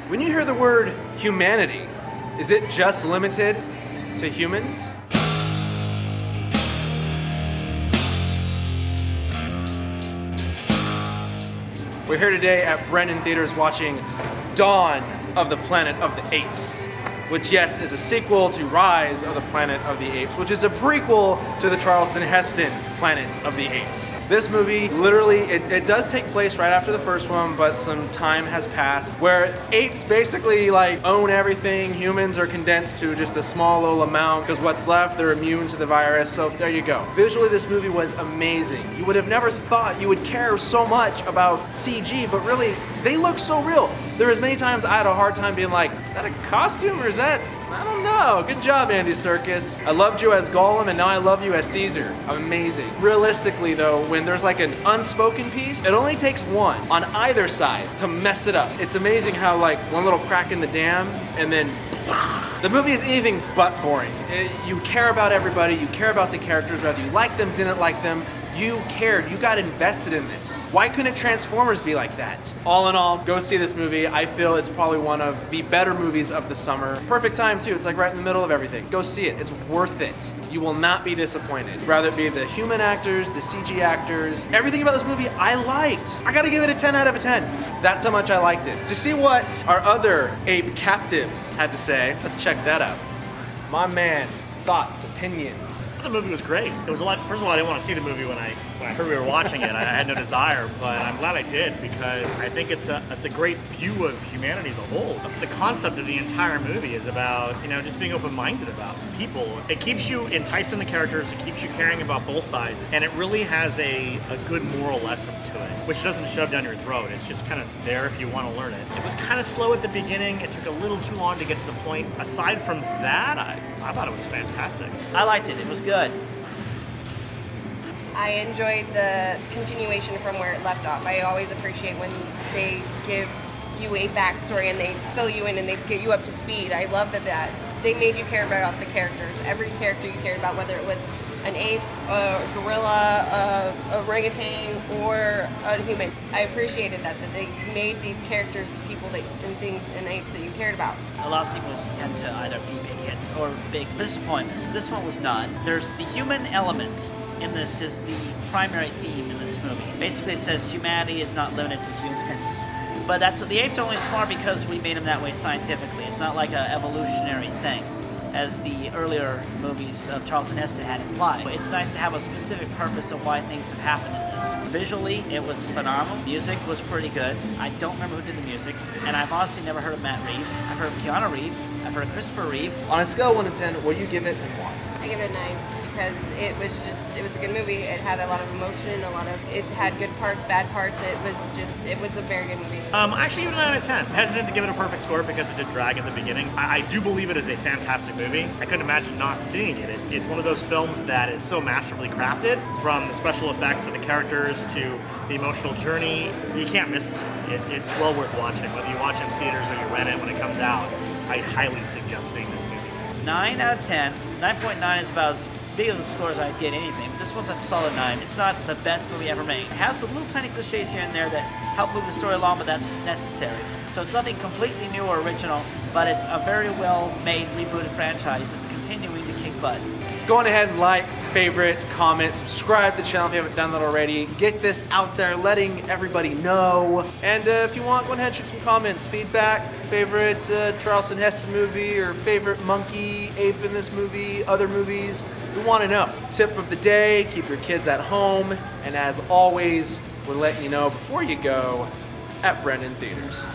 When you hear the word humanity, is it just limited to humans? We're here today at Brennan Theaters watching Dawn of the Planet of the Apes, which, yes, is a sequel to Rise of the Planet of the Apes, which is a prequel to the Charlton Heston Planet of the Apes. This movie, literally, it does take place right after the first one, but some time has passed, where apes basically like own everything. Humans are condensed to just a small little amount, because what's left, they're immune to the virus, so there you go. Visually, this movie was amazing. You would have never thought you would care so much about CG, but really, they look so real. There was many times I had a hard time being like, is that a costume or is that, I don't know. Good job, Andy Serkis. I loved you as Gollum and now I love you as Caesar. Amazing. Realistically though, when there's like an unspoken piece, it only takes one on either side to mess it up. It's amazing how like one little crack in the dam and then the movie is anything but boring. You care about everybody, you care about the characters, whether you like them, didn't like them, you cared, you got invested in this. Why couldn't Transformers be like that? All in all, go see this movie. I feel it's probably one of the better movies of the summer. Perfect time too, it's like right in the middle of everything. Go see it, it's worth it. You will not be disappointed. Rather it be the human actors, the CG actors, everything about this movie I liked. I gotta give it a 10 out of a 10. That's how much I liked it. To see what our other ape captives had to say, let's check that out. My man, thoughts, opinions. The movie was great. It was a lot. First of all, I didn't want to see the movie when I heard we were watching it. I had no desire, but I'm glad I did because I think it's a great view of humanity as a whole. The concept of the entire movie is about just being open-minded about people. It keeps you enticed in the characters. It keeps you caring about both sides, and it really has a good moral lesson to it, which doesn't shove down your throat. It's just kind of there if you want to learn it. It was kind of slow at the beginning. It took a little too long to get to the point. Aside from that, I thought it was fantastic. I liked it. It was good. I enjoyed the continuation from where it left off. I always appreciate when they give you a backstory and they fill you in and they get you up to speed. I love that they made you care about the characters. Every character you cared about, whether it was an ape, a gorilla, a orangutan, or a human. I appreciated that they made these characters people and things and apes that you cared about. A lot of sequels tend to either be big hits or big disappointments. This one was not. There's the human element in this is the primary theme in this movie. Basically it says humanity is not limited to humans. But the apes are only smart because we made them that way scientifically. It's not like an evolutionary thing, as the earlier movies of Charlton Heston had implied. It's nice to have a specific purpose of why things have happened in this. Visually, it was phenomenal. Music was pretty good. I don't remember who did the music, and I've honestly never heard of Matt Reeves. I've heard of Keanu Reeves. I've heard of Christopher Reeve. On a scale of 1 to 10, what do you give it and why? I give it a 9 because it was a good movie. It had a lot of emotion, it had good parts, bad parts. It was a very good movie. I actually give it a 9 out of 10. Hesitant to give it a perfect score because it did drag at the beginning. I do believe it is a fantastic movie. I couldn't imagine not seeing it. It's one of those films that is so masterfully crafted, from the special effects to the characters to the emotional journey. You can't miss this one. It's well worth watching. Whether you watch it in theaters or you rent it when it comes out, I highly suggest seeing this movie. 9 out of 10. 9.9 is about as big of a score as I'd get anything, but this one's a solid 9. It's not the best movie ever made. It has some little tiny cliches here and there that help move the story along, but that's necessary. So it's nothing completely new or original, but it's a very well-made, rebooted franchise that's continuing to kick butt. Go on ahead and like, favorite, comment, subscribe to the channel if you haven't done that already. Get this out there, letting everybody know. And if you want, go ahead and shoot some comments, feedback, favorite Charlton Heston movie, or favorite monkey, ape in this movie, other movies. We want to know. Tip of the day, keep your kids at home. And as always, we're letting you know before you go at Brennan Theaters.